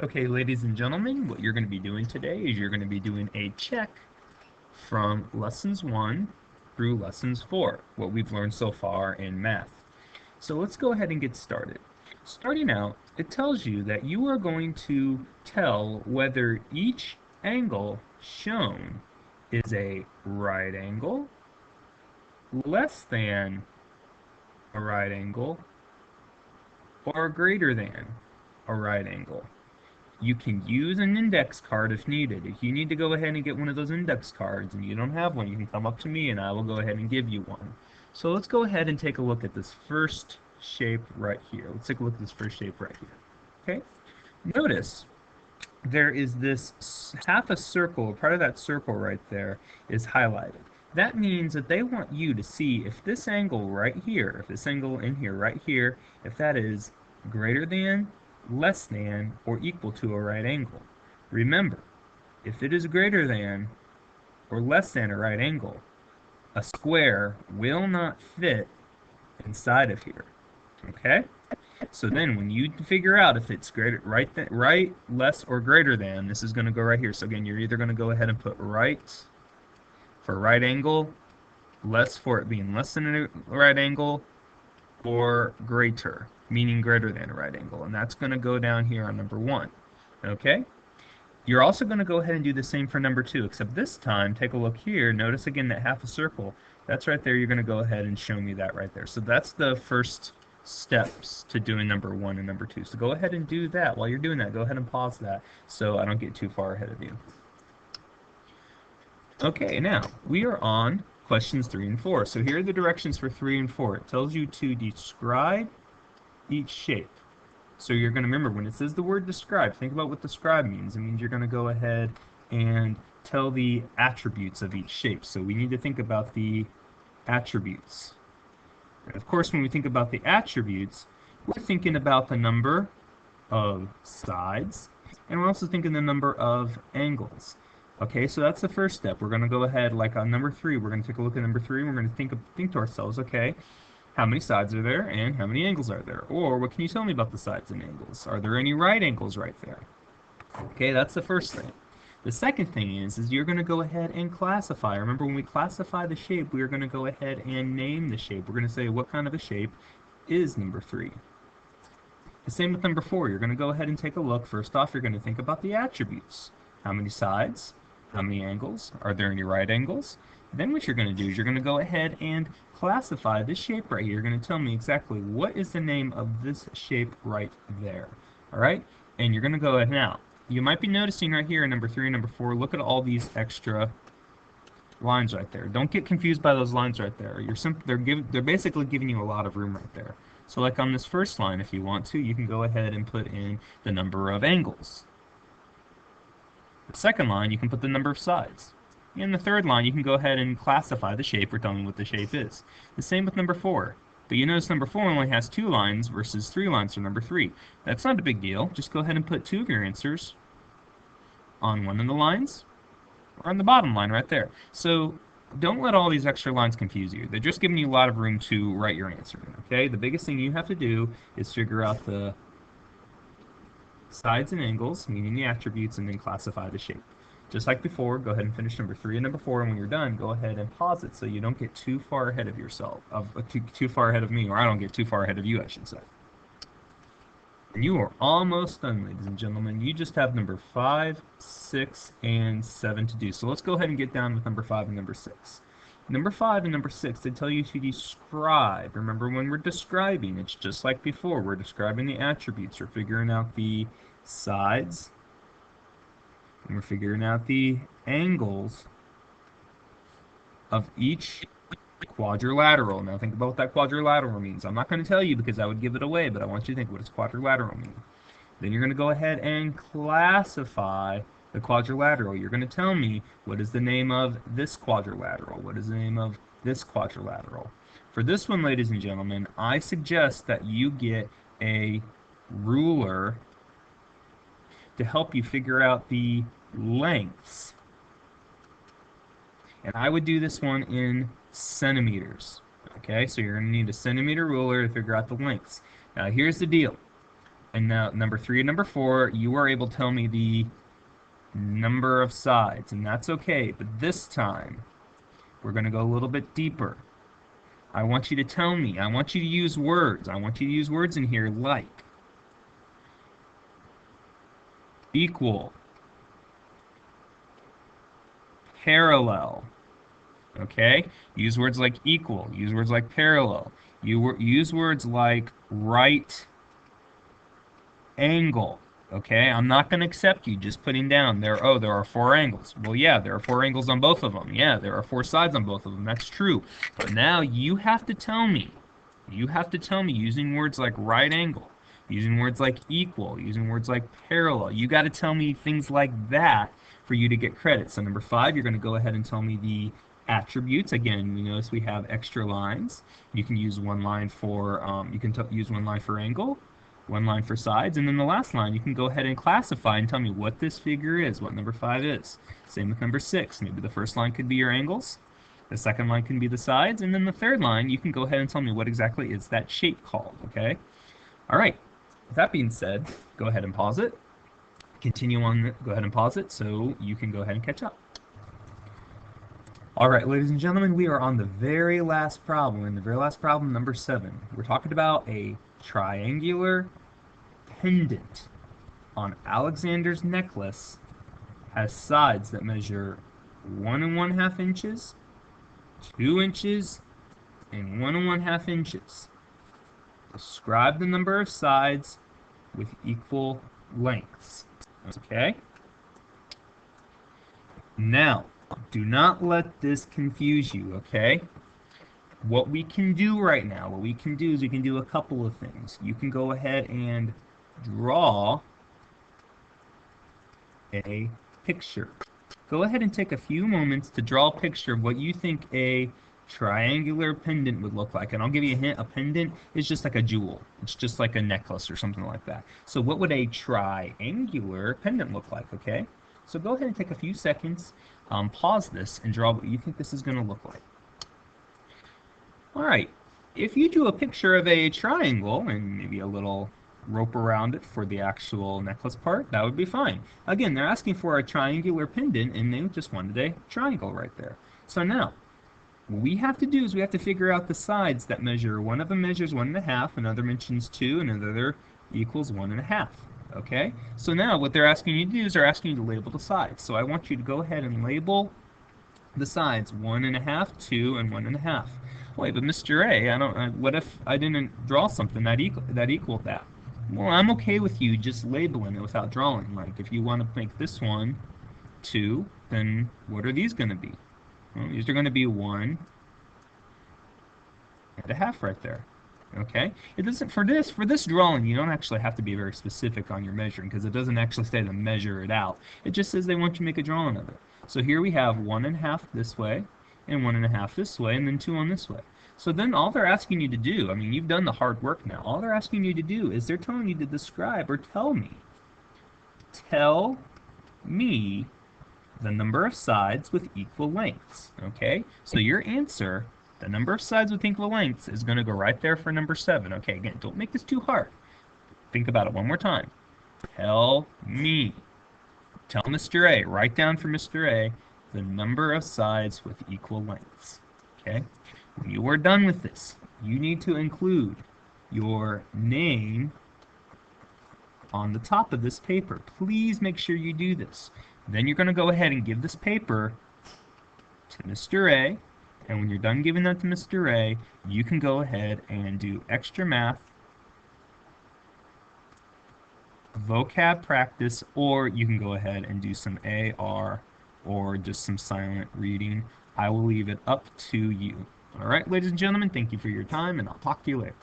Okay, ladies and gentlemen, what you're going to be doing today is you're going to be doing a check from lessons 1 through lessons 4, what we've learned so far in math. So let's go ahead and get started. Starting out, it tells you that you are going to tell whether each angle shown is a right angle, less than a right angle, or greater than a right angle. You can use an index card if needed. If you need to go ahead and get one of those index cards and you don't have one, you can come up to me and I will go ahead and give you one. So let's go ahead and take a look at this first shape right here. Let's take a look at this first shape right here. Okay? Notice there is this half a circle, part of that circle right there is highlighted. That means that they want you to see if this angle right here, if this angle in here right here, if that is greater than, less than, or equal to a right angle. Remember, if it is greater than or less than a right angle, a square will not fit inside of here. Okay? So then when you figure out if it's greater, right, less, or greater than, this is going to go right here. So again, you're either going to go ahead and put right for right angle, less for it being less than a right angle, or greater, meaning greater than a right angle. And that's going to go down here on number 1. Okay? You're also going to go ahead and do the same for number 2, except this time, take a look here. Notice again that half a circle. That's right there. You're going to go ahead and show me that right there. So that's the first steps to doing number 1 and number 2. So go ahead and do that. While you're doing that, go ahead and pause that so I don't get too far ahead of you. Okay, now we are on questions 3 and 4. So here are the directions for 3 and 4. It tells you to describe each shape. So you're going to remember when it says the word describe, think about what describe means. It means you're going to go ahead and tell the attributes of each shape. So we need to think about the attributes. And of course, when we think about the attributes, we're thinking about the number of sides, and we're also thinking the number of angles. Okay, so that's the first step. We're going to go ahead, like on number 3, we're going to take a look at number 3, and we're going to think to ourselves, okay, how many sides are there and how many angles are there? Or what can you tell me about the sides and angles? Are there any right angles right there? Okay, that's the first thing. The second thing is you're going to go ahead and classify. Remember, when we classify the shape, we're going to go ahead and name the shape. We're going to say what kind of a shape is number 3. The same with number 4. You're going to go ahead and take a look. First off, you're going to think about the attributes. How many sides? How many angles? Are there any right angles? Then what you're going to do is you're going to go ahead and classify this shape right here. You're going to tell me exactly what is the name of this shape right there. All right? And you're going to go ahead now. You might be noticing right here in number 3 and number 4, look at all these extra lines right there. Don't get confused by those lines right there. They're basically giving you a lot of room right there. So like on this first line, if you want to, you can go ahead and put in the number of angles. The second line, you can put the number of sides. In the third line, you can go ahead and classify the shape or tell me what the shape is. The same with number 4. But you notice number 4 only has 2 lines versus 3 lines for number 3. That's not a big deal. Just go ahead and put 2 of your answers on one of the lines or on the bottom line right there. So don't let all these extra lines confuse you. They're just giving you a lot of room to write your answer. Okay? The biggest thing you have to do is figure out the sides and angles, meaning the attributes, and then classify the shape. Just like before, go ahead and finish number 3 and number 4, and when you're done, go ahead and pause it so you don't get too far ahead of yourself, too far ahead of me, or I don't get too far ahead of you, I should say. And you are almost done, ladies and gentlemen. You just have number 5, 6, and 7 to do. So let's go ahead and get down with number 5 and number 6. Number 5 and number 6, they tell you to describe. Remember, when we're describing, it's just like before. We're describing the attributes. We're figuring out the sides. And we're figuring out the angles of each quadrilateral. Now think about what that quadrilateral means. I'm not going to tell you because I would give it away, but I want you to think, what does quadrilateral mean? Then you're going to go ahead and classify the quadrilateral. You're going to tell me, what is the name of this quadrilateral? What is the name of this quadrilateral? For this one, ladies and gentlemen, I suggest that you get a ruler to help you figure out the lengths. And I would do this one in centimeters. Okay, so you're going to need a centimeter ruler to figure out the lengths. Now here's the deal. And now number 3 and number 4, you were able to tell me the number of sides, and that's okay, but this time we're going to go a little bit deeper. I want you to tell me, I want you to use words. I want you to use words in here like equal, parallel, okay? Use words like equal, use words like parallel, use words like right angle, okay? I'm not going to accept you just putting down there are 4 angles. Well, yeah, there are 4 angles on both of them. Yeah, there are 4 sides on both of them. That's true. But now you have to tell me using words like right angle, using words like equal, using words like parallel. You got to tell me things like that for you to get credit. So number 5, you're going to go ahead and tell me the attributes. Again, you notice we have extra lines. You can use one line for use one line for angle, one line for sides, and then the last line you can go ahead and classify and tell me what this figure is, what number 5 is. Same with number 6. Maybe the first line could be your angles, the second line can be the sides, and then the third line you can go ahead and tell me what exactly is that shape called, okay? Alright, with that being said, go ahead and pause it. Continue on, go ahead and pause it so you can go ahead and catch up. Alright, ladies and gentlemen, we are on the very last problem, and the very last problem, number 7. We're talking about a triangular pendant on Alexander's necklace has sides that measure 1 1/2 inches, 2 inches, and 1 1/2 inches. Describe the number of sides with equal lengths. Okay? Now, do not let this confuse you, okay? What we can do right now, what we can do is we can do a couple of things. You can go ahead and draw a picture. Go ahead and take a few moments to draw a picture of what you think a triangular pendant would look like. And I'll give you a hint, a pendant is just like a jewel. It's just like a necklace or something like that. So what would a triangular pendant look like, okay? So go ahead and take a few seconds, pause this, and draw what you think this is going to look like. Alright, if you do a picture of a triangle and maybe a little rope around it for the actual necklace part, that would be fine. Again, they're asking for a triangular pendant and they just wanted a triangle right there. So now, what we have to do is we have to figure out the sides that measure, one of them measures 1 1/2, another mentions 2, and another equals 1 1/2. Okay? So now what they're asking you to do is they're asking you to label the sides. So I want you to go ahead and label the sides 1 1/2, 2, and 1 1/2. Wait, but Mr. A, what if I didn't draw something that equaled that? Well, I'm okay with you just labeling it without drawing. Like, if you want to make this one 2, then what are these going to be? Well, these are going to be 1 1/2 right there. Okay? It doesn't, for this drawing, you don't actually have to be very specific on your measuring, because it doesn't actually say to measure it out. It just says they want you to make a drawing of it. So here we have 1 1/2 this way, and 1 1/2 this way, and then 2 on this way. So then all they're asking you to do, I mean, you've done the hard work now. All they're asking you to do is they're telling you to describe or tell me the number of sides with equal lengths. Okay? So your answer, the number of sides with equal lengths, is going to go right there for number 7. Okay, again, don't make this too hard. Think about it one more time. Tell Mr. A, write down for Mr. A, the number of sides with equal lengths. Okay? When you are done with this, you need to include your name on the top of this paper. Please make sure you do this. Then you're going to go ahead and give this paper to Mr. A, and when you're done giving that to Mr. A, you can go ahead and do extra math, vocab practice, or you can go ahead and do some AR or just some silent reading. I will leave it up to you. All right, ladies and gentlemen, thank you for your time, and I'll talk to you later.